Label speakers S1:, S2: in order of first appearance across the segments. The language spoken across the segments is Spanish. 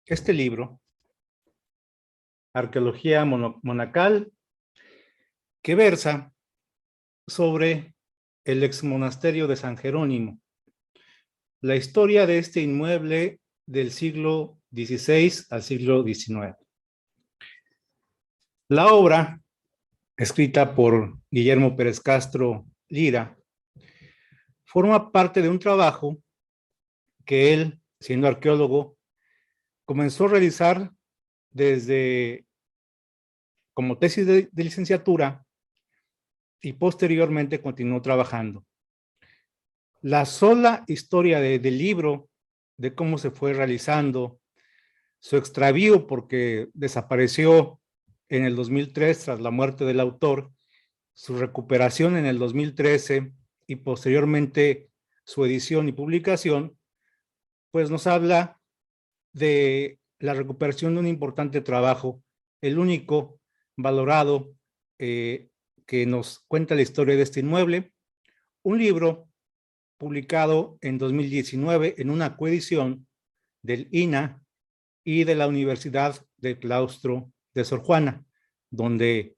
S1: este libro, Arqueología Monacal, que versa sobre el exmonasterio de San Jerónimo, la historia de este inmueble del siglo XVI al siglo XIX. La obra, escrita por Guillermo Pérez Castro Lira, forma parte de un trabajo que él, siendo arqueólogo, comenzó a realizar desde como tesis de licenciatura y posteriormente continuó trabajando. La sola historia del libro, de cómo se fue realizando, su extravío porque desapareció en el 2003 tras la muerte del autor, su recuperación en el 2013 y posteriormente su edición y publicación, pues nos habla de la recuperación de un importante trabajo, el único valorado que nos cuenta la historia de este inmueble, un libro publicado en 2019 en una coedición del INA y de la Universidad del Claustro de Sor Juana, donde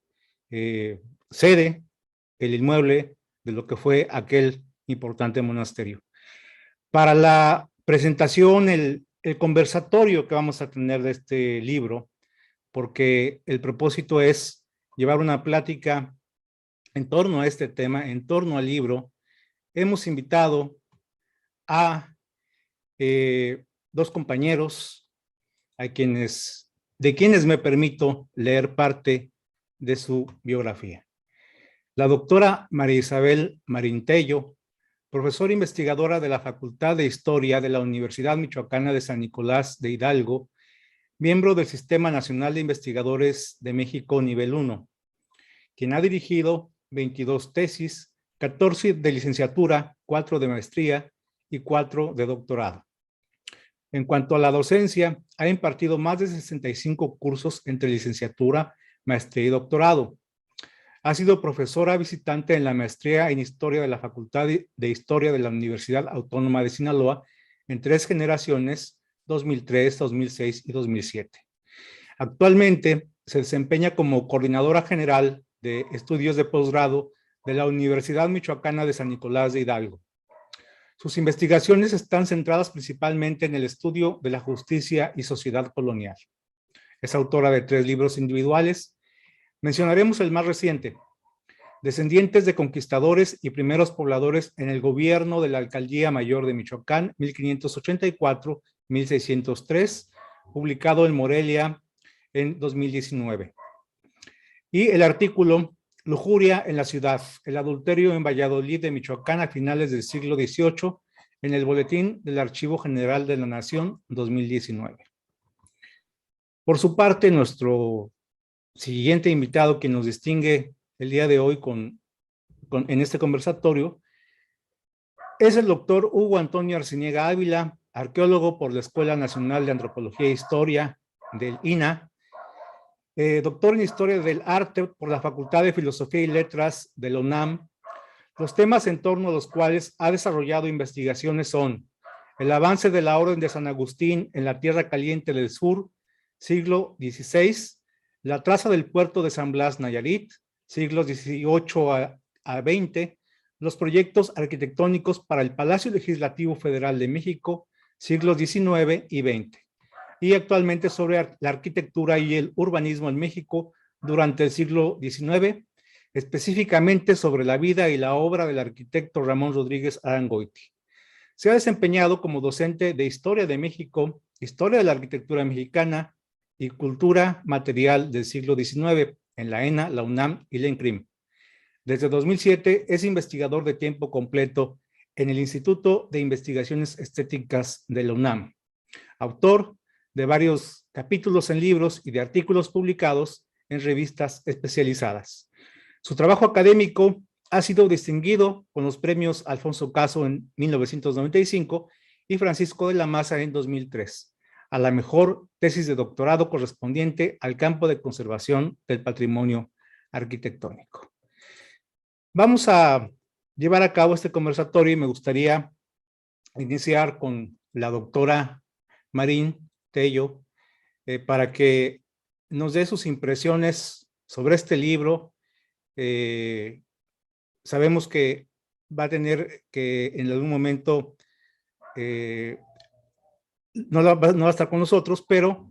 S1: sede el inmueble de lo que fue aquel importante monasterio. Para la presentación, el conversatorio que vamos a tener de este libro, porque el propósito es llevar una plática en torno a este tema, en torno al libro, hemos invitado a dos compañeros de quienes me permito leer parte de su biografía. La doctora María Isabel Marín Tello, profesora investigadora de la Facultad de Historia de la Universidad Michoacana de San Nicolás de Hidalgo, miembro del Sistema Nacional de Investigadores de México Nivel 1, quien ha dirigido 22 tesis, 14 de licenciatura, 4 de maestría y 4 de doctorado. En cuanto a la docencia, ha impartido más de 65 cursos entre licenciatura, maestría y doctorado. Ha sido profesora visitante en la maestría en Historia de la Facultad de Historia de la Universidad Autónoma de Sinaloa en 3 generaciones, 2003, 2006 y 2007. Actualmente se desempeña como coordinadora general de estudios de posgrado de la Universidad Michoacana de San Nicolás de Hidalgo. Sus investigaciones están centradas principalmente en el estudio de la justicia y sociedad colonial. Es autora de 3 libros individuales. Mencionaremos el más reciente, Descendientes de conquistadores y primeros pobladores en el gobierno de la Alcaldía Mayor de Michoacán, 1584-1603, publicado en Morelia en 2019. Y el artículo Lujuria en la ciudad, el adulterio en Valladolid de Michoacán a finales del siglo XVIII, en el Boletín del Archivo General de la Nación, 2019. Por su parte, nuestro siguiente invitado que nos distingue el día de hoy en este conversatorio es el doctor Hugo Antonio Arciniega Ávila, arqueólogo por la Escuela Nacional de Antropología e Historia del INA, doctor en Historia del Arte por la Facultad de Filosofía y Letras de la UNAM. Los temas en torno a los cuales ha desarrollado investigaciones son el avance de la Orden de San Agustín en la Tierra Caliente del Sur, siglo XVI, la traza del puerto de San Blas, Nayarit, siglos XVIII a XX, los proyectos arquitectónicos para el Palacio Legislativo Federal de México, siglos XIX y XX, y actualmente sobre la arquitectura y el urbanismo en México durante el siglo XIX, específicamente sobre la vida y la obra del arquitecto Ramón Rodríguez Arangoiti. Se ha desempeñado como docente de Historia de México, Historia de la Arquitectura Mexicana y Cultura Material del siglo XIX en la ENA, la UNAM y la ENCRIM. Desde 2007 es investigador de tiempo completo en el Instituto de Investigaciones Estéticas de la UNAM. Autor de varios capítulos en libros y de artículos publicados en revistas especializadas. Su trabajo académico ha sido distinguido con los premios Alfonso Caso en 1995 y Francisco de la Maza en 2003, a la mejor tesis de doctorado correspondiente al campo de conservación del patrimonio arquitectónico. Vamos a llevar a cabo este conversatorio y me gustaría iniciar con la doctora Marín Tello, para que nos dé sus impresiones sobre este libro. Sabemos que va a tener que en algún momento no va a estar con nosotros, pero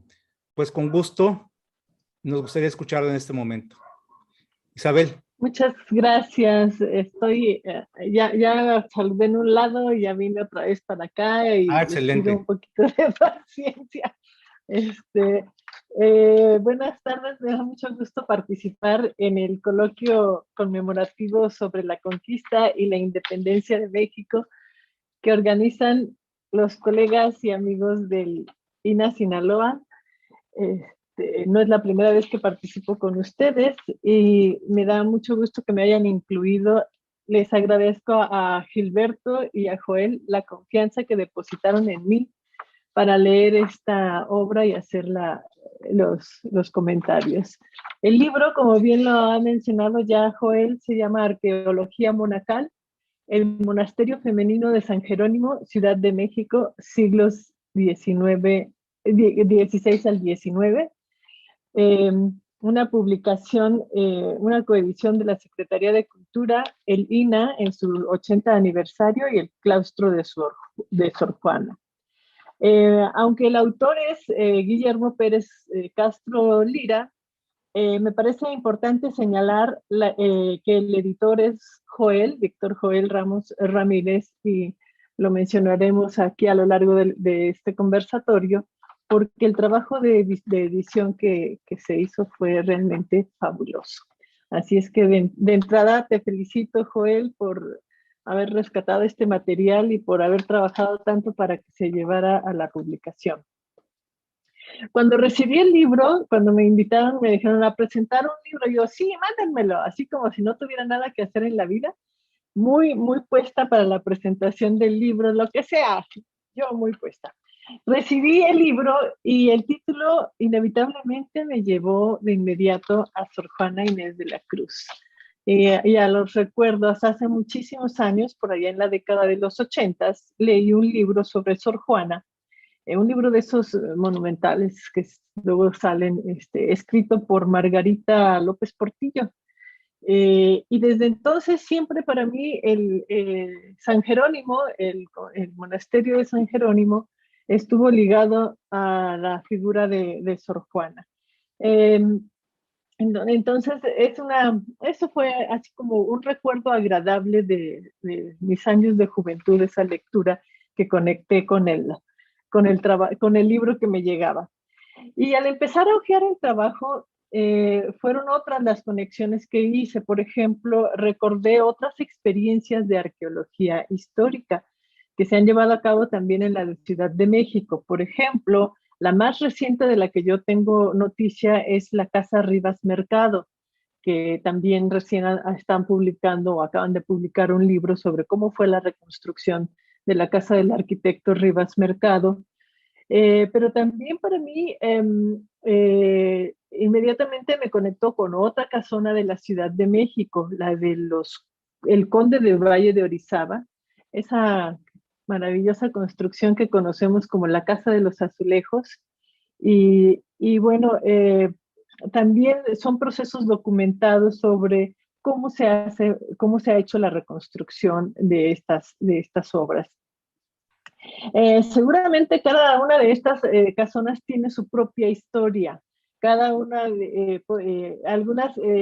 S1: pues con gusto nos gustaría escucharlo en este momento. Isabel.
S2: Muchas gracias. Estoy, ya saludé en un lado y ya vine otra vez para acá y les pido un
S1: Excelente.
S2: poquito de paciencia. Buenas tardes, me da mucho gusto participar en el coloquio conmemorativo sobre la conquista y la independencia de México que organizan los colegas y amigos del INA Sinaloa. No es la primera vez que participo con ustedes y me da mucho gusto que me hayan incluido. Les agradezco a Gilberto y a Joel la confianza que depositaron en mí para leer esta obra y hacer los comentarios. El libro, como bien lo ha mencionado ya Joel, se llama Arqueología Monacal, el Monasterio Femenino de San Jerónimo, Ciudad de México, siglos XVI al XIX. Una publicación, una coedición de la Secretaría de Cultura, el INA en su 80 aniversario y el claustro de Sor Juana. Aunque el autor es Guillermo Pérez Castro Lira, me parece importante señalar que el editor es Joel, Víctor Joel Ramos Ramírez, y lo mencionaremos aquí a lo largo de este conversatorio, porque el trabajo de edición que se hizo fue realmente fabuloso. Así es que de entrada te felicito, Joel, por haber rescatado este material y por haber trabajado tanto para que se llevara a la publicación. Cuando recibí el libro, cuando me invitaron, me dijeron a presentar un libro, yo, sí, mándenmelo, así como si no tuviera nada que hacer en la vida, muy puesta para la presentación del libro, lo que sea, yo muy puesta. Recibí el libro y el título inevitablemente me llevó de inmediato a Sor Juana Inés de la Cruz. Y a los recuerdos, hace muchísimos años, por allá en la década de los 80s, leí un libro sobre Sor Juana, un libro de esos monumentales que luego salen, escrito por Margarita López Portillo. Y desde entonces siempre para mí San Jerónimo, el monasterio de San Jerónimo, estuvo ligado a la figura de Sor Juana. Entonces, eso fue así como un recuerdo agradable de mis años de juventud, esa lectura que conecté con con el libro que me llegaba. Y al empezar a hojear el trabajo, fueron otras las conexiones que hice. Por ejemplo, recordé otras experiencias de arqueología histórica que se han llevado a cabo también en la Ciudad de México. Por ejemplo, la más reciente de la que yo tengo noticia es la Casa Rivas Mercado, que también recién están publicando o acaban de publicar un libro sobre cómo fue la reconstrucción de la casa del arquitecto Rivas Mercado. Pero también para mí inmediatamente me conectó con otra casona de la Ciudad de México, el Conde de Valle de Orizaba, esa maravillosa construcción que conocemos como la Casa de los Azulejos. Y bueno, también son procesos documentados sobre cómo cómo se ha hecho la reconstrucción de estas obras. Seguramente cada una de estas casonas tiene su propia historia. Cada una,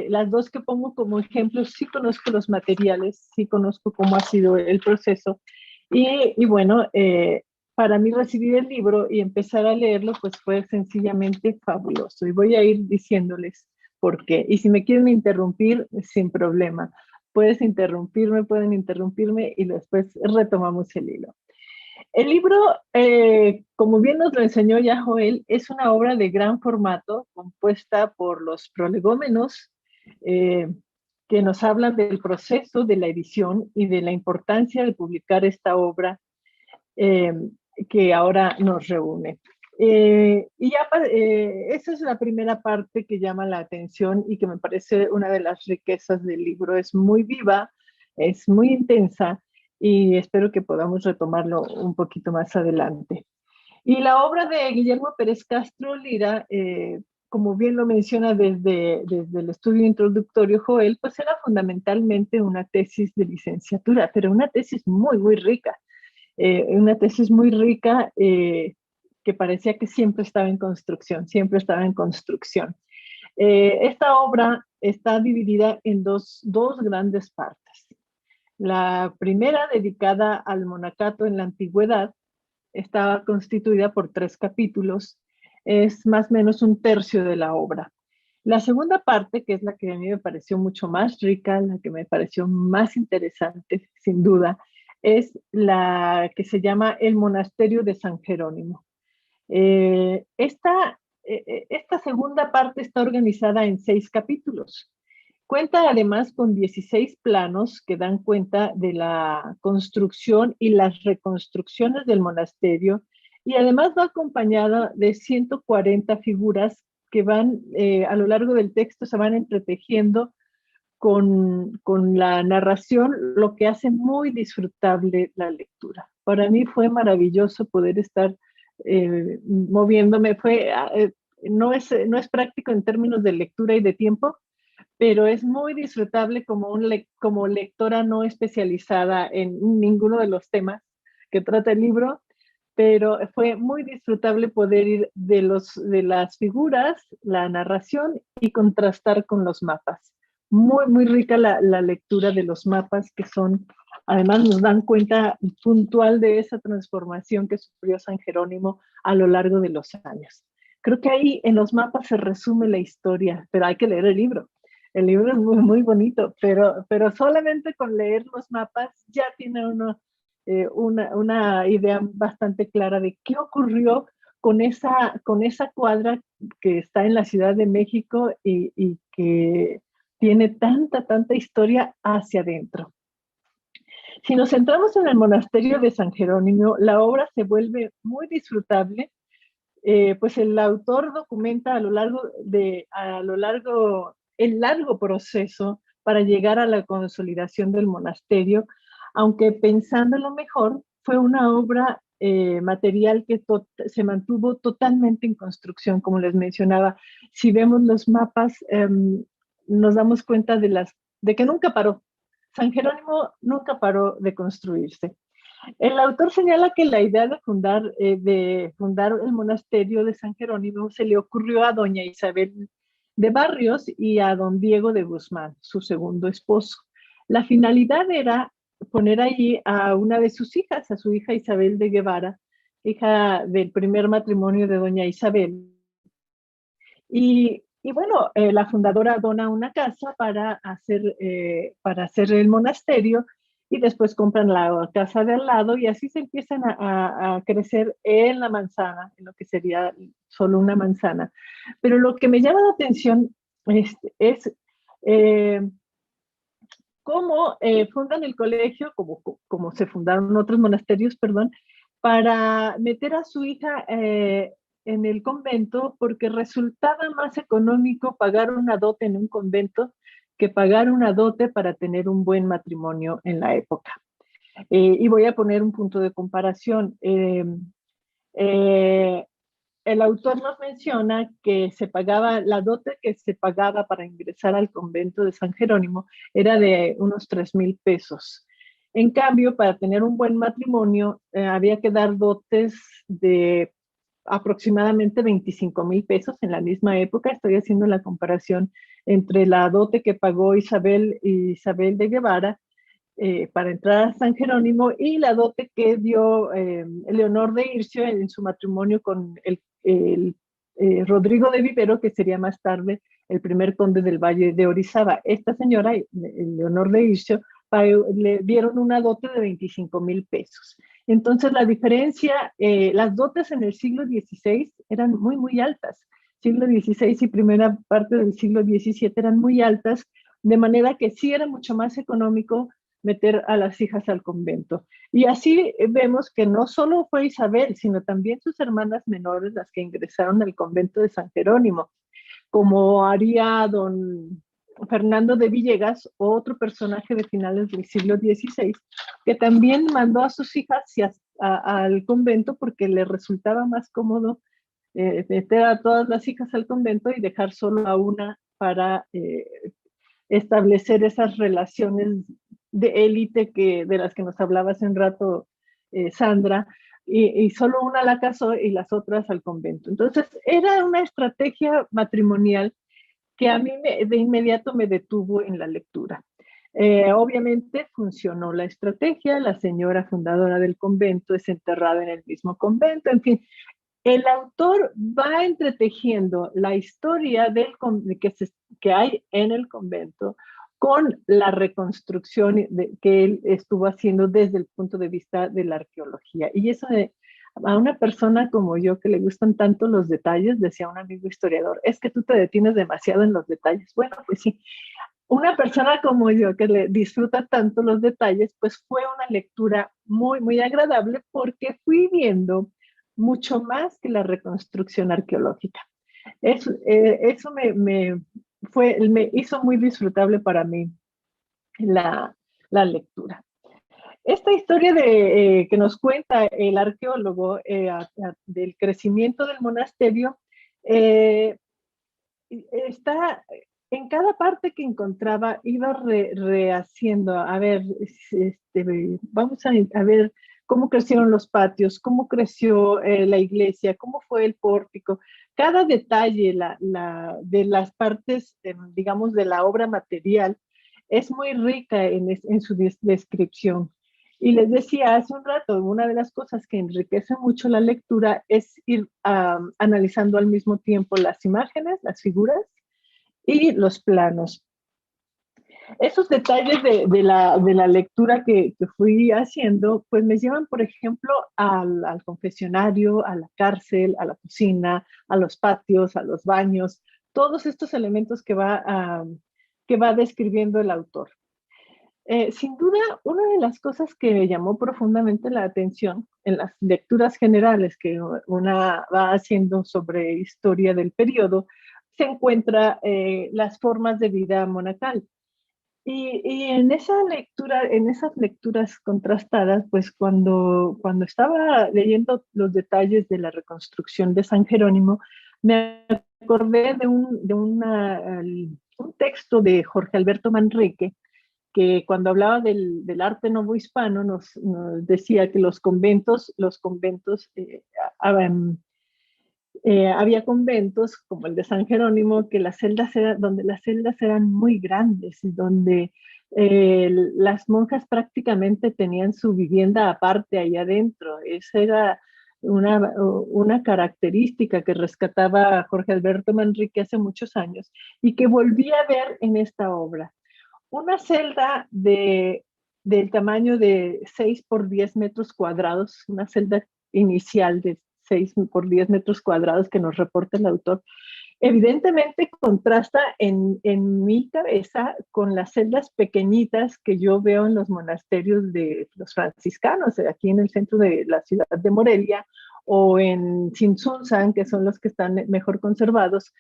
S2: las dos que pongo como ejemplos, sí conozco los materiales, sí conozco cómo ha sido el proceso. Y bueno, para mí recibir el libro y empezar a leerlo, pues fue sencillamente fabuloso. Y voy a ir diciéndoles por qué. Y si me quieren interrumpir, sin problema. Pueden interrumpirme y después retomamos el hilo. El libro, como bien nos lo enseñó ya Joel, es una obra de gran formato compuesta por los prolegómenos que nos hablan del proceso de la edición y de la importancia de publicar esta obra que ahora nos reúne. Esa es la primera parte que llama la atención y que me parece una de las riquezas del libro. Es muy viva, es muy intensa y espero que podamos retomarlo un poquito más adelante. Y la obra de Guillermo Pérez Castro Lira, como bien lo menciona desde el estudio introductorio Joel, pues era fundamentalmente una tesis de licenciatura, pero una tesis muy, muy rica. Una tesis muy rica que parecía que siempre estaba en construcción, siempre estaba en construcción. Esta obra está dividida en dos grandes partes. La primera, dedicada al monacato en la antigüedad, está constituida por 3 capítulos, es más o menos un tercio de la obra. La segunda parte, que es la que a mí me pareció mucho más rica, la que me pareció más interesante, sin duda, es la que se llama El Monasterio de San Jerónimo. Esta segunda parte está organizada en 6 capítulos. Cuenta además con 16 planos que dan cuenta de la construcción y las reconstrucciones del monasterio, y además va acompañada de 140 figuras que van a lo largo del texto, se van entretejiendo con la narración, lo que hace muy disfrutable la lectura. Para mí fue maravilloso poder estar moviéndome. No es práctico en términos de lectura y de tiempo, pero es muy disfrutable como lectora no especializada en ninguno de los temas que trata el libro, pero fue muy disfrutable poder ir de las figuras, la narración y contrastar con los mapas. Muy, muy rica la lectura de los mapas, que son, además nos dan cuenta puntual de esa transformación que sufrió San Jerónimo a lo largo de los años. Creo que ahí en los mapas se resume la historia, pero hay que leer el libro. El libro es muy, muy bonito, pero solamente con leer los mapas ya tiene uno una idea bastante clara de qué ocurrió con esa cuadra que está en la Ciudad de México y que tiene tanta historia hacia adentro. Si nos centramos en el monasterio de San Jerónimo, la obra se vuelve muy disfrutable, pues el autor documenta el largo proceso para llegar a la consolidación del monasterio, aunque pensándolo mejor, fue una obra material que se mantuvo totalmente en construcción, como les mencionaba. Si vemos los mapas, nos damos cuenta de que nunca paró. San Jerónimo nunca paró de construirse. El autor señala que la idea de fundar el monasterio de San Jerónimo se le ocurrió a doña Isabel de Barrios y a don Diego de Guzmán, su segundo esposo. La finalidad era poner allí a una de sus hijas, a su hija Isabel de Guevara, hija del primer matrimonio de doña Isabel. Y bueno, la fundadora dona una casa para hacer el monasterio, y después compran la casa de al lado, y así se empiezan a crecer en la manzana, en lo que sería solo una manzana. Pero lo que me llama la atención es cómo fundan el colegio, como se fundaron otros monasterios, perdón, para meter a su hija en el convento, porque resultaba más económico pagar una dote en un convento que pagar una dote para tener un buen matrimonio en la época. Y voy a poner un punto de comparación. El autor nos menciona que la dote que se pagaba para ingresar al convento de San Jerónimo era de unos 3,000 pesos. En cambio, para tener un buen matrimonio, había que dar dotes de aproximadamente 25,000 pesos en la misma época. Estoy haciendo la comparación entre la dote que pagó Isabel de Guevara para entrar a San Jerónimo, y la dote que dio Leonor de Ircio en su matrimonio con Rodrigo de Vivero, que sería más tarde el primer conde del Valle de Orizaba. Esta señora, Leonor de Ircio, le dieron una dote de 25,000 pesos. Entonces la diferencia, las dotes en el siglo XVI eran muy, muy altas. Siglo XVI y primera parte del siglo XVII eran muy altas, de manera que sí era mucho más económico meter a las hijas al convento. Y así vemos que no solo fue Isabel, sino también sus hermanas menores las que ingresaron al convento de San Jerónimo, como haría don Fernando de Villegas, otro personaje de finales del siglo XVI, que también mandó a sus hijas al convento porque le resultaba más cómodo meter a todas las hijas al convento y dejar solo a una para establecer esas relaciones de élite de las que nos hablaba hace un rato Sandra, y solo una la casó y las otras al convento. Entonces era una estrategia matrimonial que a mí de inmediato me detuvo en la lectura. Obviamente funcionó la estrategia, la señora fundadora del convento es enterrada en el mismo convento, en fin, el autor va entretejiendo la historia que hay en el convento con la reconstrucción que él estuvo haciendo desde el punto de vista de la arqueología. Y eso a una persona como yo que le gustan tanto los detalles, decía un amigo historiador, es que tú te detienes demasiado en los detalles. Bueno, pues sí, una persona como yo que le disfruta tanto los detalles, pues fue una lectura muy, muy agradable porque fui viendo mucho más que la reconstrucción arqueológica. Eso me hizo muy disfrutable para mí la lectura. Esta historia que nos cuenta el arqueólogo del crecimiento del monasterio eh, está en cada parte que encontraba, iba rehaciendo, a ver, vamos a ver cómo crecieron los patios, cómo creció la iglesia, cómo fue el pórtico, cada detalle de las partes, digamos, de la obra material es muy rica en su descripción. Y les decía hace un rato, una de las cosas que enriquece mucho la lectura es ir analizando al mismo tiempo las imágenes, las figuras y los planos. Esos detalles de la lectura que fui haciendo, pues me llevan, por ejemplo, al confesionario, a la cárcel, a la cocina, a los patios, a los baños, todos estos elementos que va describiendo el autor. Sin duda, una de las cosas que me llamó profundamente la atención en las lecturas generales que una va haciendo sobre historia del periodo, se encuentra las formas de vida monacal. Y en esa lectura, en esas lecturas contrastadas, pues cuando estaba leyendo los detalles de la reconstrucción de San Jerónimo, me acordé un texto de Jorge Alberto Manrique, que cuando hablaba del arte novohispano nos decía que había conventos como el de San Jerónimo, que donde las celdas eran muy grandes y donde las monjas prácticamente tenían su vivienda aparte ahí adentro. Esa era una característica que rescataba Jorge Alberto Manrique hace muchos años y que volví a ver en esta obra. Una celda del tamaño de 6 por 10 metros cuadrados, una celda inicial de 6 por 10 metros cuadrados que nos reporta el autor, evidentemente contrasta en mi cabeza con las celdas pequeñitas que yo veo en los monasterios de los franciscanos, aquí en el centro de la ciudad de Morelia, o en Tzintzuntzan, que son los que están mejor conservados.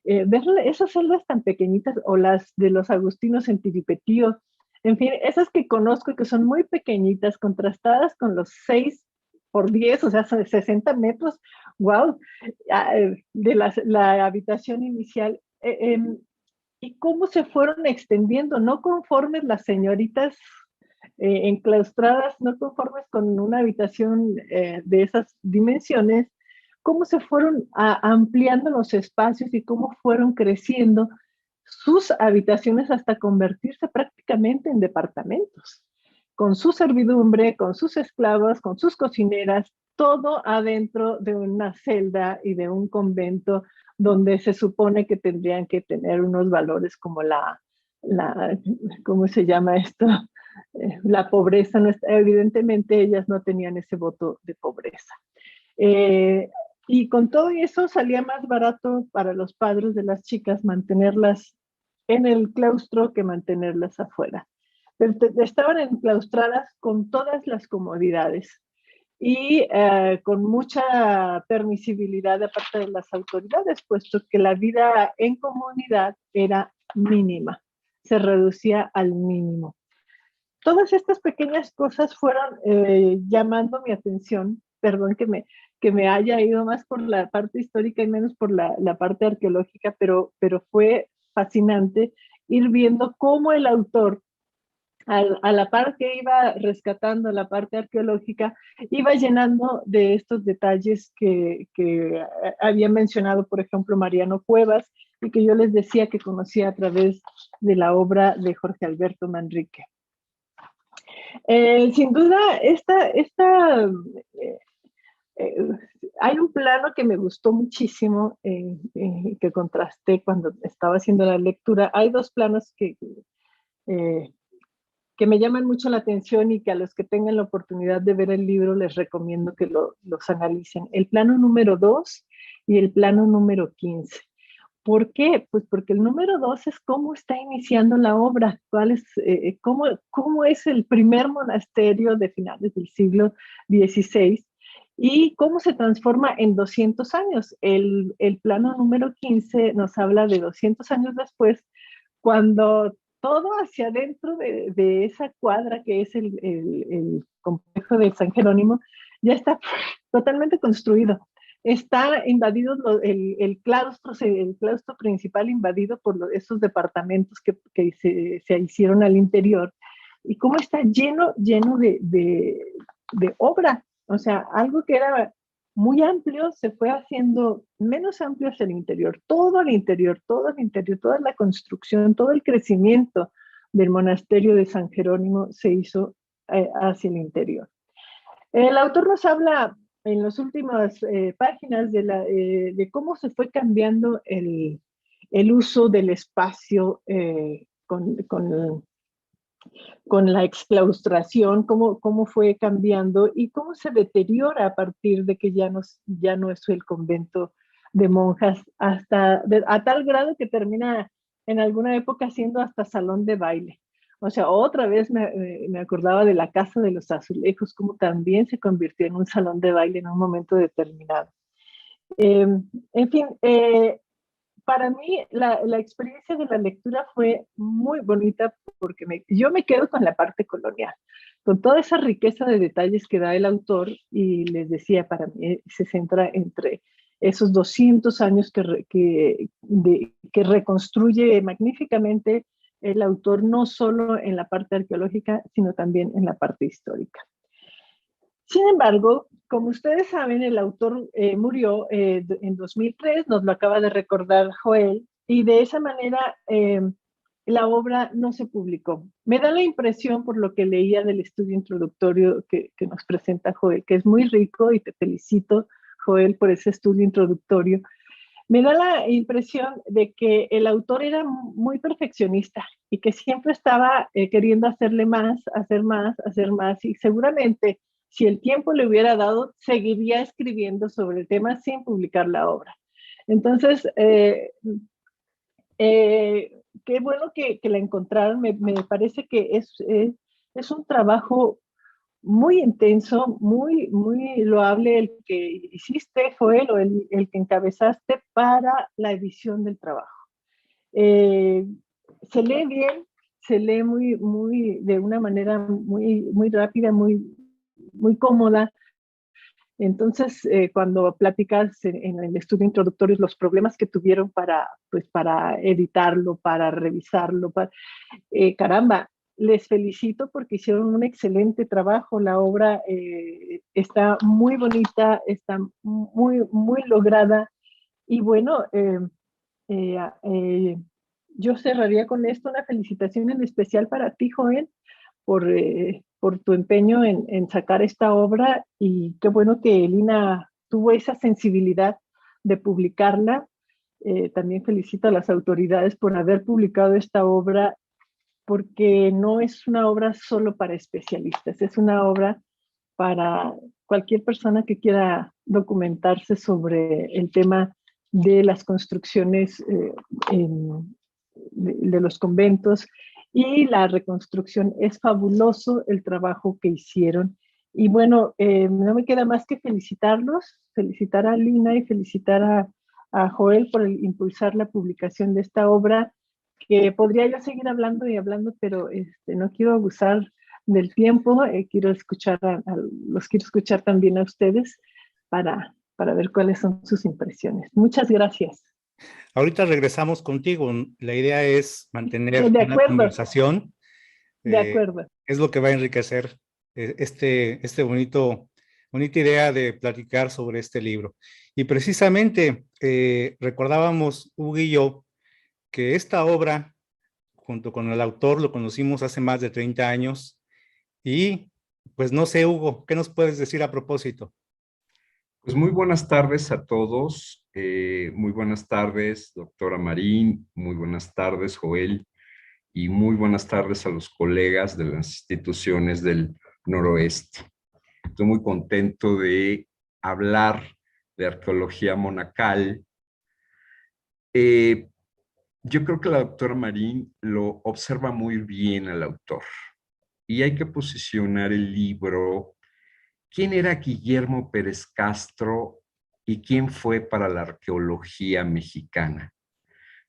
S2: Ver esas celdas tan pequeñitas, o las de los agustinos en Tiripetío, en fin, esas que conozco y que son muy pequeñitas, contrastadas con los 6 por 10, o sea, 60 metros, wow, de la habitación inicial, y cómo se fueron extendiendo, no conformes las señoritas enclaustradas, no conformes con una habitación de esas dimensiones, cómo se fueron ampliando los espacios y cómo fueron creciendo sus habitaciones hasta convertirse prácticamente en departamentos, con su servidumbre, con sus esclavos, con sus cocineras, todo adentro de una celda y de un convento donde se supone que tendrían que tener unos valores como ¿cómo se llama esto? La pobreza, no está, evidentemente ellas no tenían ese voto de pobreza. Y con todo eso salía más barato para los padres de las chicas mantenerlas en el claustro que mantenerlas afuera. Pero estaban enclaustradas con todas las comodidades y con mucha permisibilidad de parte de las autoridades, puesto que la vida en comunidad era mínima, se reducía al mínimo. todas estas pequeñas cosas fueron llamando mi atención. Perdón que me haya ido más por la parte histórica y menos por la parte arqueológica, pero fue fascinante ir viendo cómo el autor, a la par que iba rescatando la parte arqueológica, iba llenando de estos detalles que había mencionado, por ejemplo, Mariano Cuevas, y que yo les decía que conocía a través de la obra de Jorge Alberto Manrique. Sin duda, eh, hay un plano que me gustó muchísimo, que contrasté cuando estaba haciendo la lectura. Hay dos planos eh, que me llaman mucho la atención y que a los que tengan la oportunidad de ver el libro les recomiendo que los analicen. El plano número 2 y el plano número 15. ¿Por qué? Pues porque el número 2 es cómo está iniciando la obra, cómo es el primer monasterio de finales del siglo XVI y cómo se transforma en 200 años. El plano número 15 nos habla de 200 años después, cuando todo hacia adentro de esa cuadra que es el complejo de San Jerónimo ya está totalmente construido. Está invadido el claustro principal invadido por esos departamentos que se hicieron al interior, y cómo está lleno de obra. O sea, algo que era muy amplio se fue haciendo menos amplio hacia el interior, todo el interior, todo el interior, toda la construcción, todo el crecimiento del monasterio de San Jerónimo se hizo hacia el interior. El autor nos habla en las últimas páginas de cómo se fue cambiando el uso del espacio con la exclaustración, cómo fue cambiando y cómo se deteriora a partir de que ya no es el convento de monjas, a tal grado que termina en alguna época siendo hasta salón de baile. O sea, otra vez me acordaba de la Casa de los Azulejos, como también se convirtió en un salón de baile en un momento determinado. En fin, para mí la experiencia de la lectura fue muy bonita porque yo me quedo con la parte colonial, con toda esa riqueza de detalles que da el autor, y les decía, para mí se centra entre esos 200 años que reconstruye magníficamente el autor, no solo en la parte arqueológica, sino también en la parte histórica. Sin embargo, como ustedes saben, el autor murió en 2003, nos lo acaba de recordar Joel, y de esa manera la obra no se publicó. Me da la impresión, por lo que leía del estudio introductorio que nos presenta Joel, que es muy rico, y te felicito, Joel, por ese estudio introductorio. Me da la impresión de que el autor era muy perfeccionista y que siempre estaba queriendo hacerle más, hacer más, y seguramente si el tiempo le hubiera dado, seguiría escribiendo sobre el tema sin publicar la obra. Entonces, qué bueno que la encontraron. Me parece que es un trabajo muy intenso, muy loable el que hiciste, Joel, o el que encabezaste para la edición del trabajo. Se lee bien, se lee de una manera muy rápida, muy cómoda. Entonces, cuando platicas en el estudio introductorio los problemas que tuvieron para editarlo, para revisarlo, caramba, les felicito porque hicieron un excelente trabajo. La obra está muy bonita, está muy lograda. Y bueno, yo cerraría con esto. Una felicitación en especial para ti, Joel, por tu empeño en sacar esta obra, y qué bueno que Elina tuvo esa sensibilidad de publicarla. También felicito a las autoridades por haber publicado esta obra, porque no es una obra solo para especialistas, es una obra para cualquier persona que quiera documentarse sobre el tema de las construcciones de los conventos y la reconstrucción. Es fabuloso el trabajo que hicieron. Y bueno, no me queda más que felicitarlos, felicitar a Lina y felicitar a Joel por impulsar la publicación de esta obra, que podría yo seguir hablando y hablando, pero no quiero abusar del tiempo. Quiero escuchar los quiero escuchar también a ustedes para ver cuáles son sus impresiones. Muchas gracias.
S1: Ahorita regresamos contigo. La idea es mantener
S2: De
S1: una
S2: acuerdo,
S1: conversación.
S2: de acuerdo.
S1: Es lo que va a enriquecer bonita idea de platicar sobre este libro. Y precisamente recordábamos, Hugo y yo, que esta obra, junto con el autor, lo conocimos hace más de 30 años. Y pues no sé, Hugo, ¿qué nos puedes decir a propósito?
S3: Pues muy buenas tardes a todos. Muy buenas tardes, doctora Marín. Muy buenas tardes, Joel. Y muy buenas tardes a los colegas de las instituciones del Noroeste. Estoy muy contento de hablar de arqueología monacal. Yo creo que la doctora Marín lo observa muy bien al autor. Y hay que posicionar el libro. ¿Quién era Guillermo Pérez Castro y quién fue para la arqueología mexicana?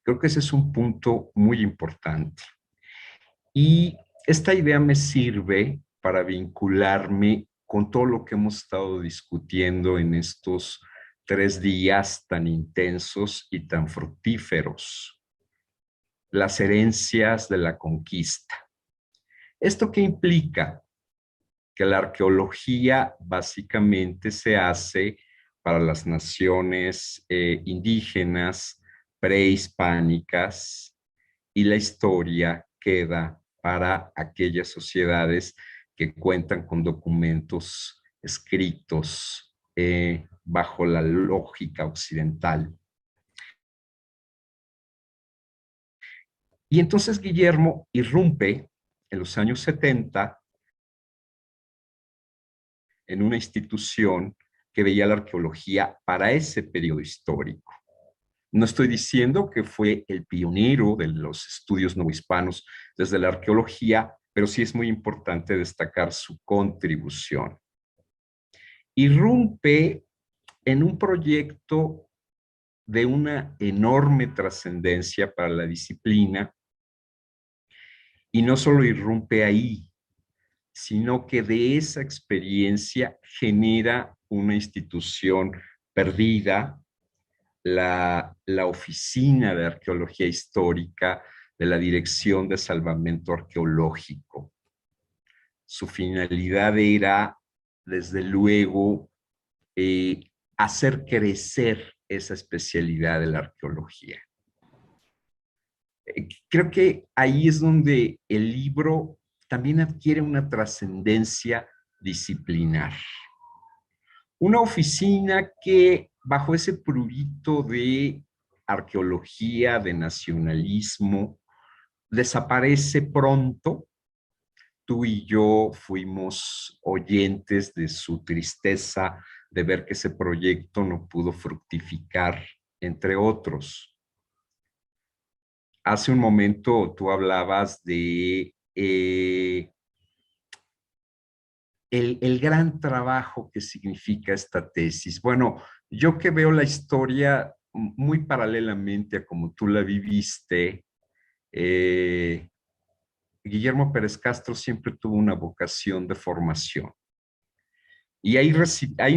S3: Creo que ese es un punto muy importante. Y esta idea me sirve para vincularme con todo lo que hemos estado discutiendo en estos 3 días tan intensos y tan fructíferos. Las herencias de la conquista. ¿Esto qué implica? Que la arqueología básicamente se hace para las naciones indígenas, prehispánicas, y la historia queda para aquellas sociedades que cuentan con documentos escritos bajo la lógica occidental. Y entonces Guillermo irrumpe en los años 70 en una institución que veía la arqueología para ese periodo histórico. No estoy diciendo que fue el pionero de los estudios novohispanos desde la arqueología, pero sí es muy importante destacar su contribución. Irrumpe en un proyecto de una enorme trascendencia para la disciplina, y no solo irrumpe ahí, sino que de esa experiencia genera una institución perdida, la Oficina de Arqueología Histórica de la Dirección de Salvamento Arqueológico. Su finalidad era, desde luego, hacer crecer esa especialidad de la arqueología. Creo que ahí es donde el libro también adquiere una trascendencia disciplinar. Una oficina que bajo ese prurito de arqueología, de nacionalismo, desaparece pronto. Tú y yo fuimos oyentes de su tristeza de ver que ese proyecto no pudo fructificar, entre otros. Hace un momento tú hablabas de el gran trabajo que significa esta tesis. Bueno, yo que veo la historia muy paralelamente a como tú la viviste, Guillermo Pérez Castro siempre tuvo una vocación de formación. Y ahí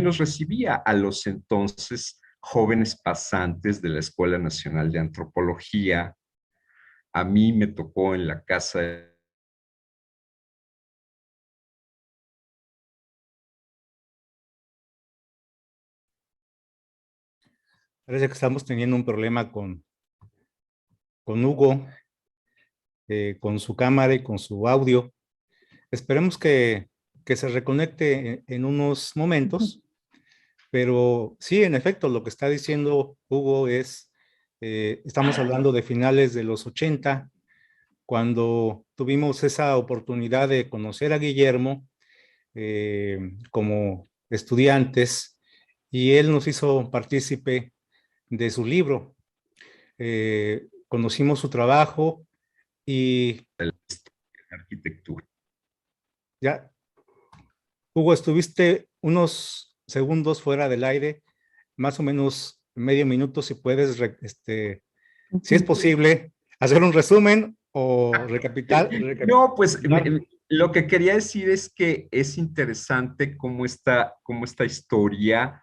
S3: nos recibía a los entonces jóvenes pasantes de la Escuela Nacional de Antropología. A mí me tocó en la casa de
S1: Parece que estamos teniendo un problema con Hugo, con su cámara y con su audio. Esperemos que se reconecte en unos momentos, pero sí, en efecto, lo que está diciendo Hugo es, estamos hablando de finales de los 80, cuando tuvimos esa oportunidad de conocer a Guillermo como estudiantes, y él nos hizo partícipe de su libro. Conocimos su trabajo y
S3: la arquitectura.
S1: ya, Hugo, estuviste unos segundos fuera del aire, más o menos medio minuto, si puedes, si es posible, hacer un resumen o recapitular.
S3: No, pues Lo que quería decir es que es interesante cómo esta historia,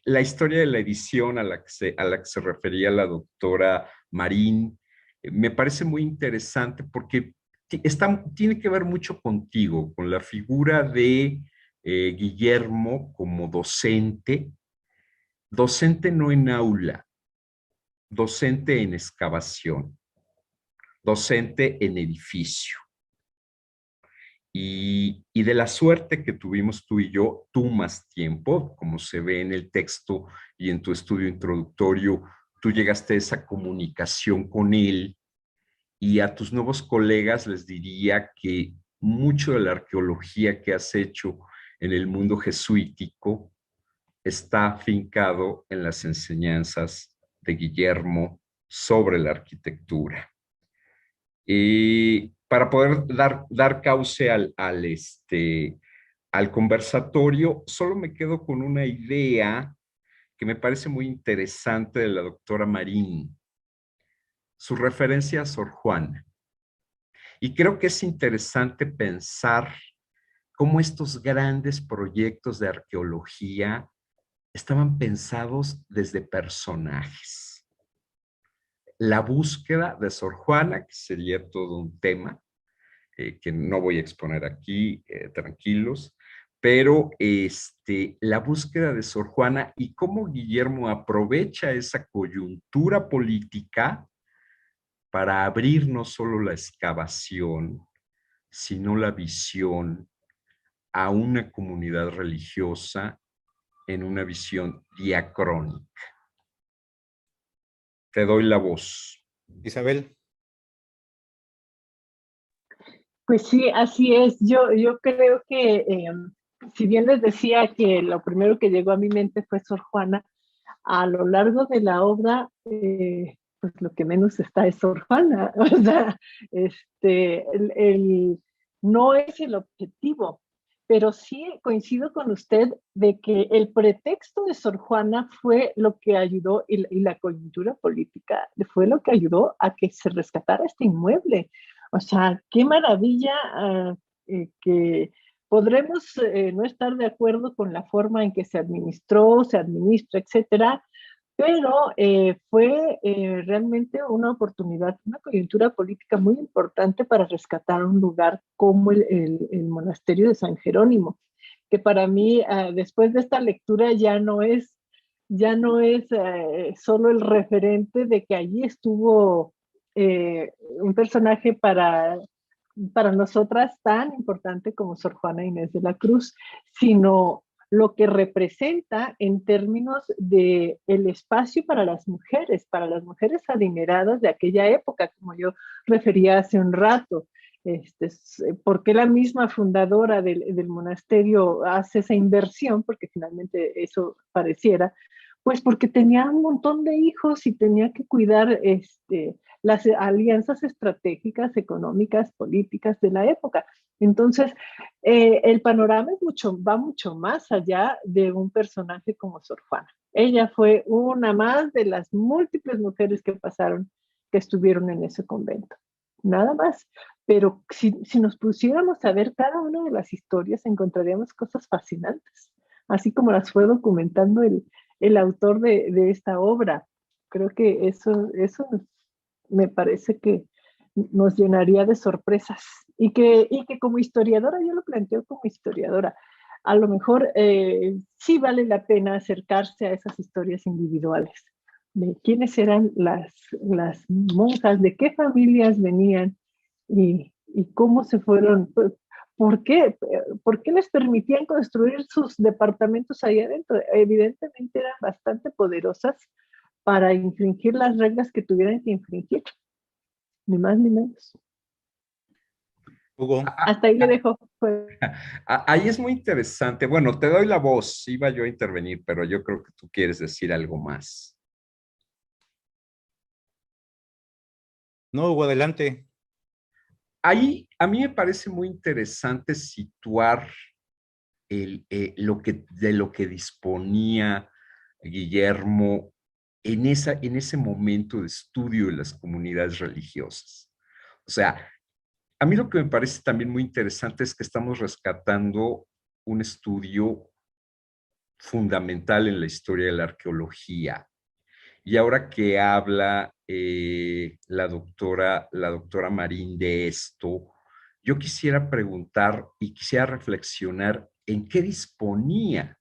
S3: la historia de la edición a la que se refería la doctora Marín, me parece muy interesante porque tiene que ver mucho contigo, con la figura de Guillermo como docente, docente no en aula, docente en excavación, docente en edificio. Y de la suerte que tuvimos tú y yo, tú más tiempo, como se ve en el texto y en tu estudio introductorio, tú llegaste a esa comunicación con él y a tus nuevos colegas les diría que mucho de la arqueología que has hecho en el mundo jesuítico está afincado en las enseñanzas de Guillermo sobre la arquitectura. Y para poder dar cauce al conversatorio, solo me quedo con una idea que me parece muy interesante de la doctora Marín, su referencia a Sor Juana. Y creo que es interesante pensar cómo estos grandes proyectos de arqueología estaban pensados desde personajes. La búsqueda de Sor Juana, que sería todo un tema, que no voy a exponer aquí, tranquilos, pero la búsqueda de Sor Juana y cómo Guillermo aprovecha esa coyuntura política para abrir no solo la excavación, sino la visión a una comunidad religiosa en una visión diacrónica. Te doy la voz.
S1: Isabel.
S2: Pues sí, así es. Yo creo que, si bien les decía que lo primero que llegó a mi mente fue Sor Juana, a lo largo de la obra, pues lo que menos está es Sor Juana. O sea, no es el objetivo, pero sí coincido con usted de que el pretexto de Sor Juana fue lo que ayudó, y la coyuntura política fue lo que ayudó a que se rescatara este inmueble. O sea, qué maravilla, que podremos, no estar de acuerdo con la forma en que se administró, se administra, etcétera, pero fue, realmente una oportunidad, una coyuntura política muy importante para rescatar un lugar como el monasterio de San Jerónimo, que para mí, después de esta lectura, ya no es solo el referente de que allí estuvo, un personaje para nosotras tan importante como Sor Juana Inés de la Cruz, sino lo que representa en términos de el espacio para las mujeres adineradas de aquella época, como yo refería hace un rato. ¿Por qué la misma fundadora del monasterio hace esa inversión? Porque finalmente eso pareciera, pues porque tenía un montón de hijos y tenía que cuidar, las alianzas estratégicas, económicas, políticas de la época. Entonces, el panorama va mucho más allá de un personaje como Sor Juana. Ella fue una más de las múltiples mujeres que estuvieron en ese convento. Nada más. Pero si nos pusiéramos a ver cada una de las historias, encontraríamos cosas fascinantes, así como las fue documentando el autor de esta obra. Creo que eso me parece que nos llenaría de sorpresas y que como historiadora, yo lo planteo como historiadora, a lo mejor, sí vale la pena acercarse a esas historias individuales, de quiénes eran las monjas, de qué familias venían y cómo se fueron, ¿por qué les permitían construir sus departamentos ahí adentro? Evidentemente eran bastante poderosas para infringir las reglas que tuvieran que infringir, ni más ni menos.
S1: Hugo.
S2: Hasta ahí le dejo.
S3: Ahí es muy interesante. Bueno, te doy la voz. Iba yo a intervenir, pero yo creo que tú quieres decir algo más.
S1: No, Hugo, adelante.
S3: Ahí a mí me parece muy interesante situar de lo que disponía Guillermo en ese momento de estudio de las comunidades religiosas. O sea, a mí lo que me parece también muy interesante es que estamos rescatando un estudio fundamental en la historia de la arqueología. Y ahora que habla la doctora Marín de esto, yo quisiera preguntar y quisiera reflexionar en qué disponía.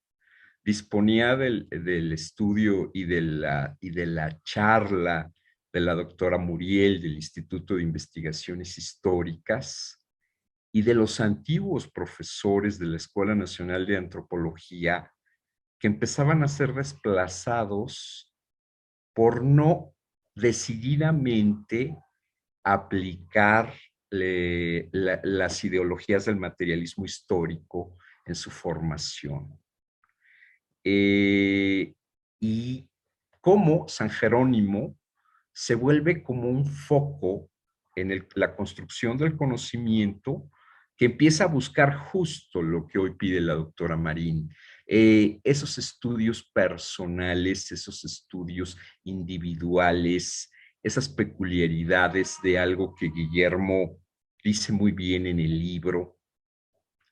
S3: Disponía del estudio y de la charla de la doctora Muriel del Instituto de Investigaciones Históricas y de los antiguos profesores de la Escuela Nacional de Antropología que empezaban a ser desplazados por no decididamente aplicar las ideologías del materialismo histórico en su formación. Y cómo San Jerónimo se vuelve como un foco en la construcción del conocimiento que empieza a buscar justo lo que hoy pide la doctora Marín. Esos estudios personales, esos estudios individuales, esas peculiaridades de algo que Guillermo dice muy bien en el libro,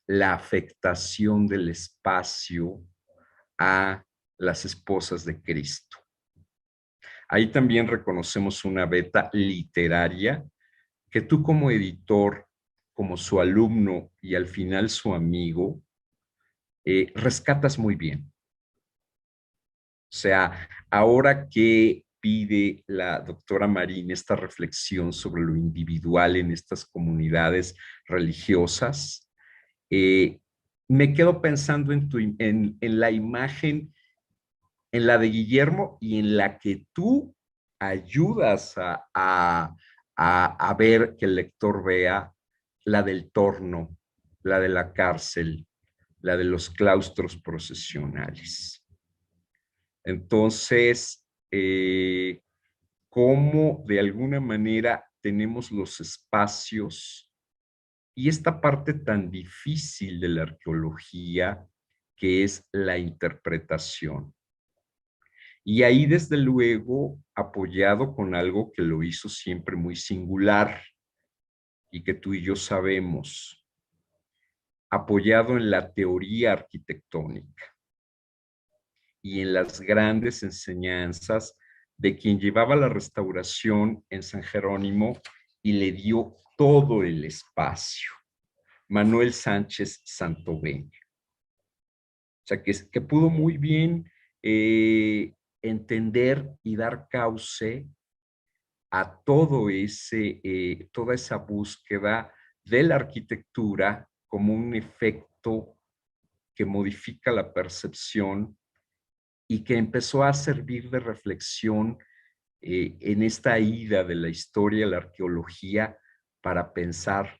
S3: la afectación del espacio a las esposas de Cristo. Ahí también reconocemos una beta literaria que tú como editor, como su alumno y al final su amigo, rescatas muy bien. O sea, ahora que pide la doctora Marín esta reflexión sobre lo individual en estas comunidades religiosas, me quedo pensando en la imagen, en la de Guillermo y en la que tú ayudas a ver, que el lector vea, la del torno, la de la cárcel, la de los claustros procesionales. Entonces, cómo de alguna manera tenemos los espacios y esta parte tan difícil de la arqueología que es la interpretación. Y ahí, desde luego, apoyado con algo que lo hizo siempre muy singular y que tú y yo sabemos, apoyado en la teoría arquitectónica y en las grandes enseñanzas de quien llevaba la restauración en San Jerónimo y le dio todo el espacio, Manuel Sánchez Santoveña. O sea, que pudo muy bien entender y dar cauce a toda esa búsqueda de la arquitectura como un efecto que modifica la percepción y que empezó a servir de reflexión en esta ida de la historia a la arqueología para pensar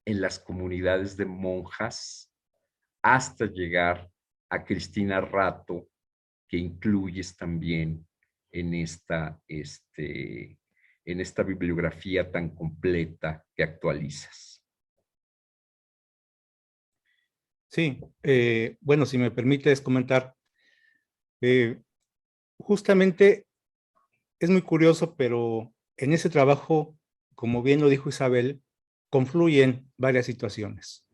S3: en las comunidades de monjas hasta llegar a Cristina Rato, que incluyes también en esta bibliografía tan completa que actualizas.
S1: Sí, bueno, si me permites comentar, justamente es muy curioso, pero en ese trabajo, como bien lo dijo Isabel, confluyen varias situaciones.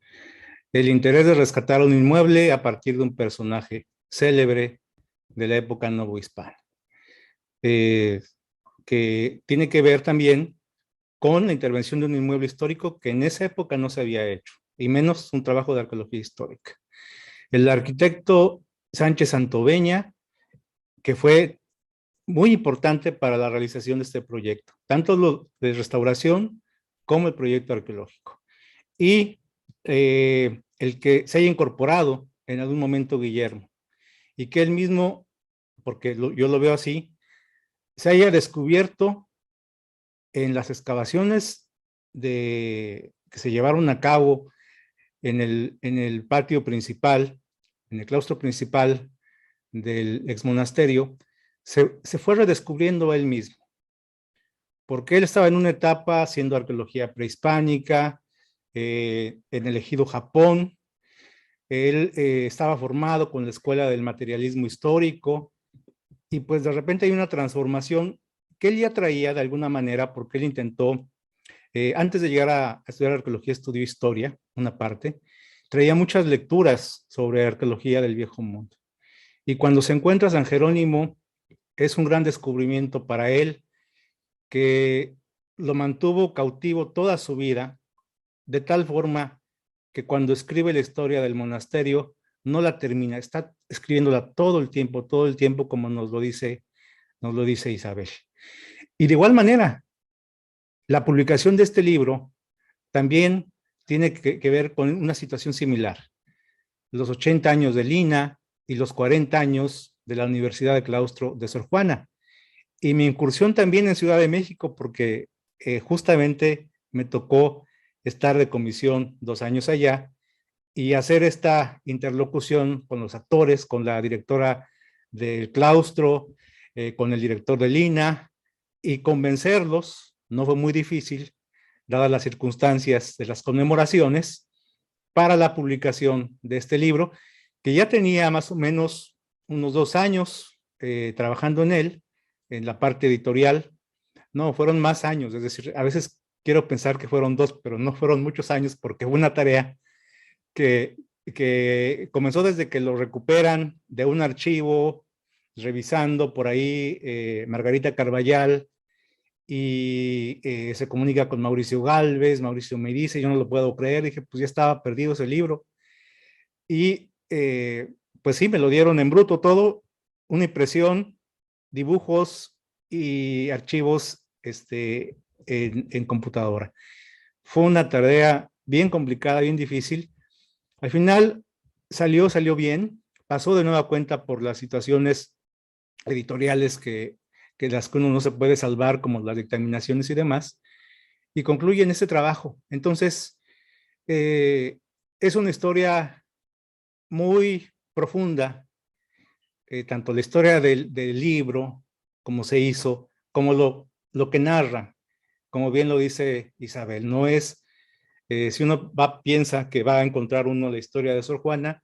S1: El interés de rescatar un inmueble a partir de un personaje célebre de la época novohispana, que tiene que ver también con la intervención de un inmueble histórico que en esa época no se había hecho, y menos un trabajo de arqueología histórica. El arquitecto Sánchez Santoveña, que fue muy importante para la realización de este proyecto, tanto lo de restauración como el proyecto arqueológico. Y el que se haya incorporado en algún momento Guillermo, y que él mismo, porque yo lo veo así, se haya descubierto en las excavaciones que se llevaron a cabo en el patio principal, en el claustro principal del ex monasterio, se fue redescubriendo a él mismo, porque él estaba en una etapa haciendo arqueología prehispánica, en el ejido Japón. Él estaba formado con la escuela del materialismo histórico, y pues de repente hay una transformación que él ya traía de alguna manera, porque él intentó Antes de llegar a estudiar arqueología, estudió historia, una parte. Traía muchas lecturas sobre arqueología del Viejo Mundo. Y cuando se encuentra San Jerónimo, es un gran descubrimiento para él, que lo mantuvo cautivo toda su vida, de tal forma que cuando escribe la historia del monasterio, no la termina, está escribiéndola todo el tiempo, como nos lo dice Isabel. Y de igual manera, la publicación de este libro también tiene que ver con una situación similar. Los 80 años de Lina y los 40 años de la Universidad de Claustro de Sor Juana. Y mi incursión también en Ciudad de México, porque justamente me tocó estar de comisión 2 años allá y hacer esta interlocución con los actores, con la directora del claustro, con el director de Lina, y convencerlos, no fue muy difícil, dadas las circunstancias de las conmemoraciones, para la publicación de este libro, que ya tenía más o menos unos 2 años trabajando en él, en la parte editorial. No, fueron más años, es decir, a veces quiero pensar que fueron 2, pero no fueron muchos años, porque fue una tarea que comenzó desde que lo recuperan de un archivo, revisando por ahí Margarita Carballal, y se comunica con Mauricio Gálvez. Mauricio me dice, yo no lo puedo creer, dije, pues ya estaba perdido ese libro. Y pues sí, me lo dieron en bruto todo, una impresión, dibujos y archivos en computadora. Fue una tarea bien complicada, bien difícil. Al final salió bien, pasó de nueva cuenta por las situaciones editoriales que las que uno no se puede salvar, como las dictaminaciones y demás, y concluyen ese trabajo. Entonces, es una historia muy profunda, tanto la historia del libro, como se hizo, como lo que narra, como bien lo dice Isabel. No es, si uno piensa que va a encontrar uno la historia de Sor Juana,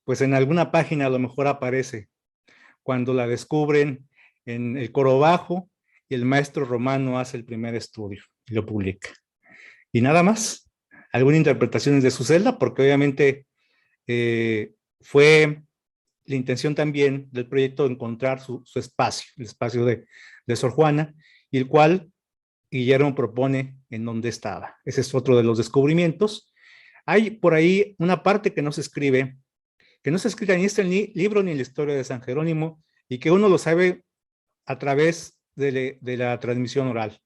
S1: pues en alguna página a lo mejor aparece, cuando la descubren en el coro bajo y el maestro romano hace el primer estudio y lo publica. Y nada más, alguna interpretación de su celda, porque obviamente fue la intención también del proyecto encontrar su espacio, el espacio de Sor Juana, y el cual Guillermo propone en donde estaba. Ese es otro de los descubrimientos. Hay por ahí una parte que no se escribe, ni está en el libro ni en la historia de San Jerónimo, y que uno lo sabe a través de la transmisión oral.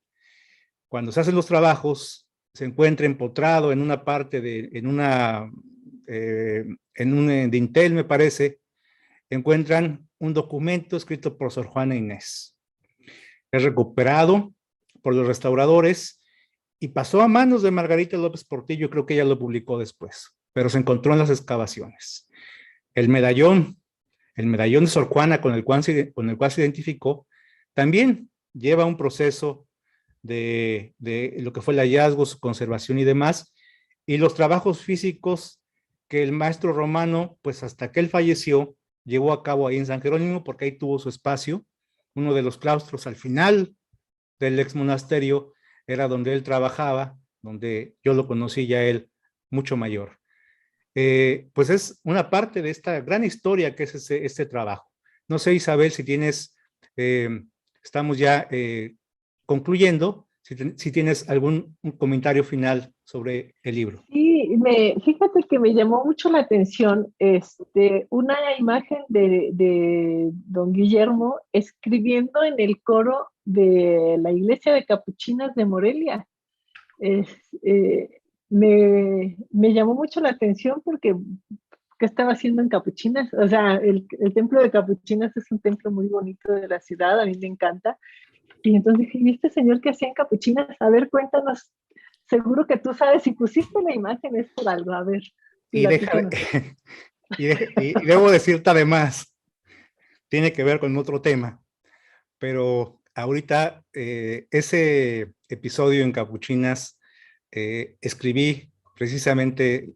S1: Cuando se hacen los trabajos, se encuentra empotrado en una parte en un dintel, me parece, encuentran un documento escrito por Sor Juana Inés. Es recuperado por los restauradores y pasó a manos de Margarita López Portillo. Creo que ella lo publicó después, pero se encontró en las excavaciones. El medallón de Sor Juana con el cual se identificó, también lleva un proceso de lo que fue el hallazgo, su conservación y demás, y los trabajos físicos que el maestro romano, pues hasta que él falleció, llevó a cabo ahí en San Jerónimo, porque ahí tuvo su espacio. Uno de los claustros al final del ex monasterio era donde él trabajaba, donde yo lo conocí ya él mucho mayor. Pues es una parte de esta gran historia que es este trabajo. No sé, Isabel, si tienes, estamos ya concluyendo, si tienes algún comentario final sobre el libro.
S2: Sí, fíjate que me llamó mucho la atención una imagen de don Guillermo escribiendo en el coro de la iglesia de Capuchinas de Morelia. Me llamó mucho la atención porque ¿qué estaba haciendo en Capuchinas? O sea, el templo de Capuchinas es un templo muy bonito de la ciudad, a mí me encanta. Y entonces dije, ¿y este señor qué hacía en Capuchinas? A ver, cuéntanos. Seguro que tú sabes, si pusiste la imagen es por algo, a ver.
S1: Y debo decirte además, tiene que ver con otro tema, pero ahorita ese episodio en Capuchinas, escribí precisamente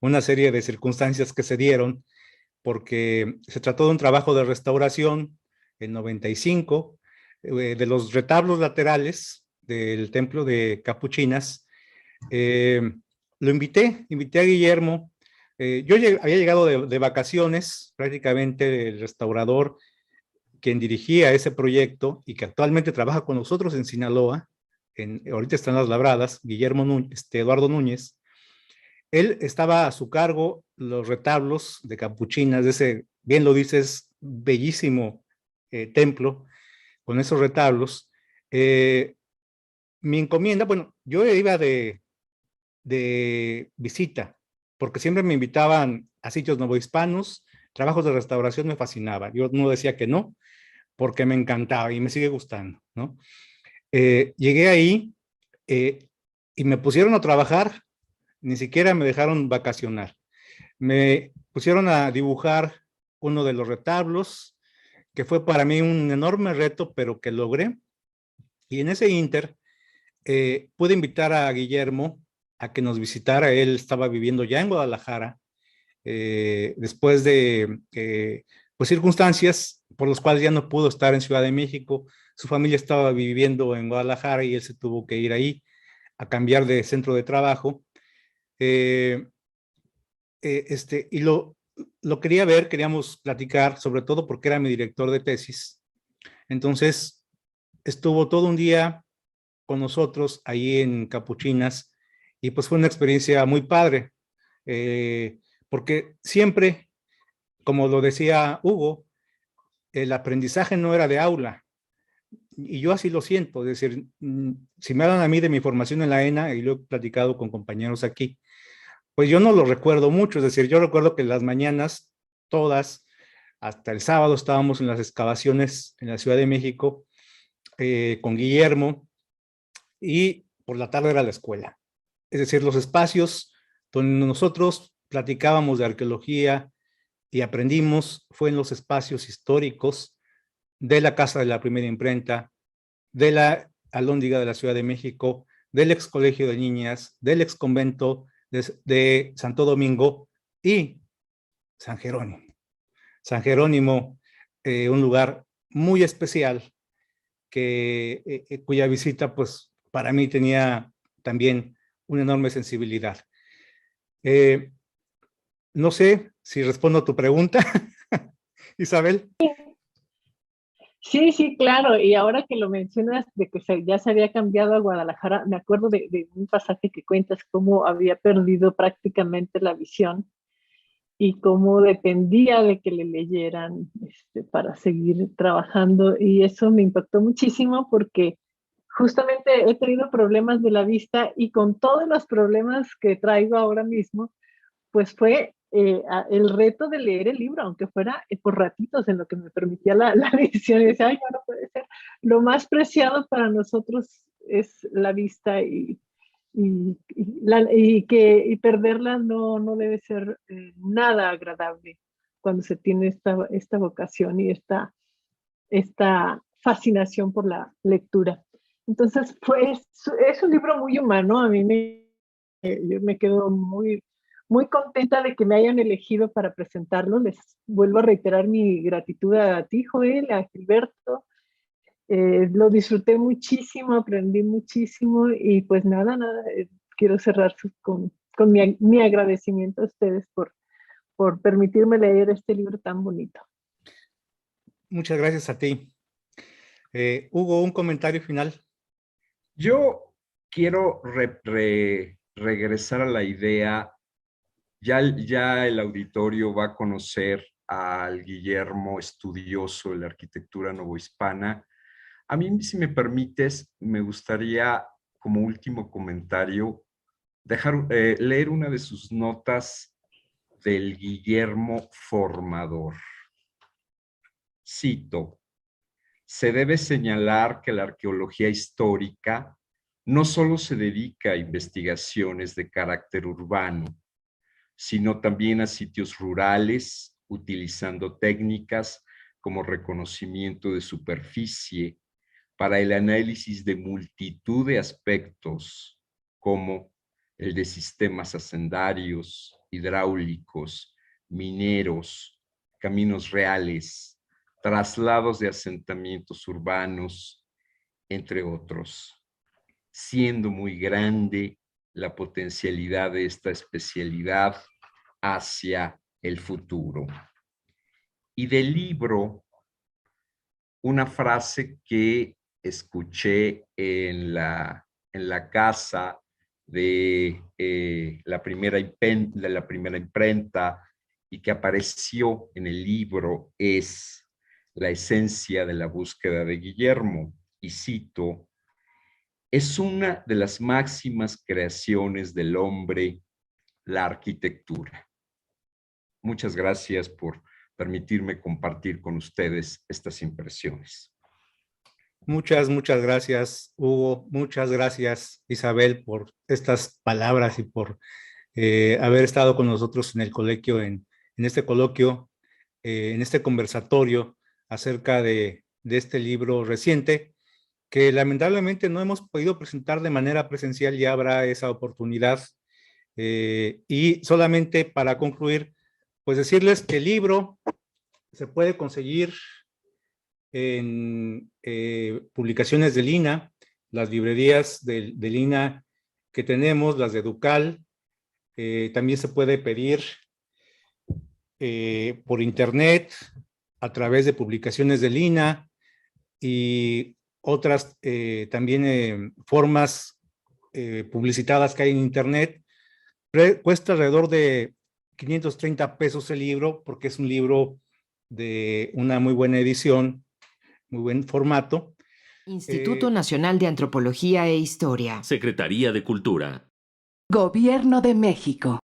S1: una serie de circunstancias que se dieron, porque se trató de un trabajo de restauración en 95, de los retablos laterales, del templo de Capuchinas, lo invité a Guillermo. Había llegado de vacaciones, prácticamente el restaurador quien dirigía ese proyecto y que actualmente trabaja con nosotros en Sinaloa, ahorita están Las Labradas, Guillermo Núñez, Eduardo Núñez. Él estaba a su cargo los retablos de Capuchinas, de ese, bien lo dices, bellísimo templo, con esos retablos. Mi encomienda, bueno, yo iba de visita, porque siempre me invitaban a sitios novohispanos, trabajos de restauración me fascinaba. Yo no decía que no, porque me encantaba y me sigue gustando, ¿no? Llegué ahí y me pusieron a trabajar, ni siquiera me dejaron vacacionar. Me pusieron a dibujar uno de los retablos, que fue para mí un enorme reto, pero que logré. Y en ese inter pude invitar a Guillermo a que nos visitara. Él estaba viviendo ya en Guadalajara, después de pues, circunstancias por las cuales ya no pudo estar en Ciudad de México. Su familia estaba viviendo en Guadalajara y él se tuvo que ir ahí a cambiar de centro de trabajo. Y lo quería ver, queríamos platicar, sobre todo porque era mi director de tesis. Entonces, estuvo todo un día con nosotros ahí en Capuchinas y pues fue una experiencia muy padre, porque siempre, como lo decía Hugo, el aprendizaje no era de aula, y yo así lo siento. Es decir, si me hablan a mí de mi formación en la ENA, y lo he platicado con compañeros aquí, pues yo no lo recuerdo mucho. Es decir, yo recuerdo que las mañanas, todas, hasta el sábado estábamos en las excavaciones en la Ciudad de México con Guillermo, y por la tarde era la escuela. Es decir, los espacios donde nosotros platicábamos de arqueología y aprendimos fue en los espacios históricos de la Casa de la Primera Imprenta, de la Alhóndiga de la Ciudad de México, del ex colegio de niñas, del ex convento de Santo Domingo y San Jerónimo. San Jerónimo, un lugar muy especial cuya visita pues para mí tenía también una enorme sensibilidad. No sé si respondo a tu pregunta, Isabel.
S2: Sí, sí, claro. Y ahora que lo mencionas de que ya se había cambiado a Guadalajara, me acuerdo de un pasaje que cuentas cómo había perdido prácticamente la visión y cómo dependía de que le leyeran para seguir trabajando. Y eso me impactó muchísimo porque justamente he tenido problemas de la vista y con todos los problemas que traigo ahora mismo, pues fue el reto de leer el libro, aunque fuera por ratitos, en lo que me permitía la visión. Y decía, ay, no puede ser. Lo más preciado para nosotros es la vista y perderla no debe ser nada agradable cuando se tiene esta vocación y esta fascinación por la lectura. Entonces, pues, es un libro muy humano. A mí yo me quedo muy contenta de que me hayan elegido para presentarlo. Les vuelvo a reiterar mi gratitud a ti, Joel, a Gilberto. Lo disfruté muchísimo, aprendí muchísimo y pues nada, quiero cerrar con mi agradecimiento a ustedes por permitirme leer este libro tan bonito.
S1: Muchas gracias a ti. Hugo, un comentario final.
S3: Yo quiero regresar a la idea, ya el auditorio va a conocer al Guillermo estudioso de la arquitectura novohispana. A mí, si me permites, me gustaría, como último comentario, leer una de sus notas del Guillermo formador. Cito: se debe señalar que la arqueología histórica no solo se dedica a investigaciones de carácter urbano, sino también a sitios rurales, utilizando técnicas como reconocimiento de superficie para el análisis de multitud de aspectos, como el de sistemas hacendarios, hidráulicos, mineros, caminos reales, traslados de asentamientos urbanos, entre otros. siendo muy grande la potencialidad de esta especialidad hacia el futuro. Y del libro, una frase que escuché en la casa de, la primera imprenta y que apareció en el libro es la esencia de la búsqueda de Guillermo. Y cito: es una de las máximas creaciones del hombre, la arquitectura. Muchas gracias por permitirme compartir con ustedes estas impresiones.
S1: Muchas gracias, Hugo. Muchas gracias, Isabel, por estas palabras y por haber estado con nosotros en el colegio, en este coloquio, en este conversatorio acerca de este libro reciente, que lamentablemente no hemos podido presentar de manera presencial. Ya habrá esa oportunidad. Y solamente para concluir, pues decirles que el libro se puede conseguir en publicaciones de Lina, las librerías de Lina que tenemos, las de Ducal. También se puede pedir por internet a través de publicaciones de Lina y otras también formas publicitadas que hay en internet. Cuesta alrededor de 530 pesos el libro, porque es un libro de una muy buena edición, muy buen formato.
S4: Instituto Nacional de Antropología e Historia.
S5: Secretaría de Cultura.
S6: Gobierno de México.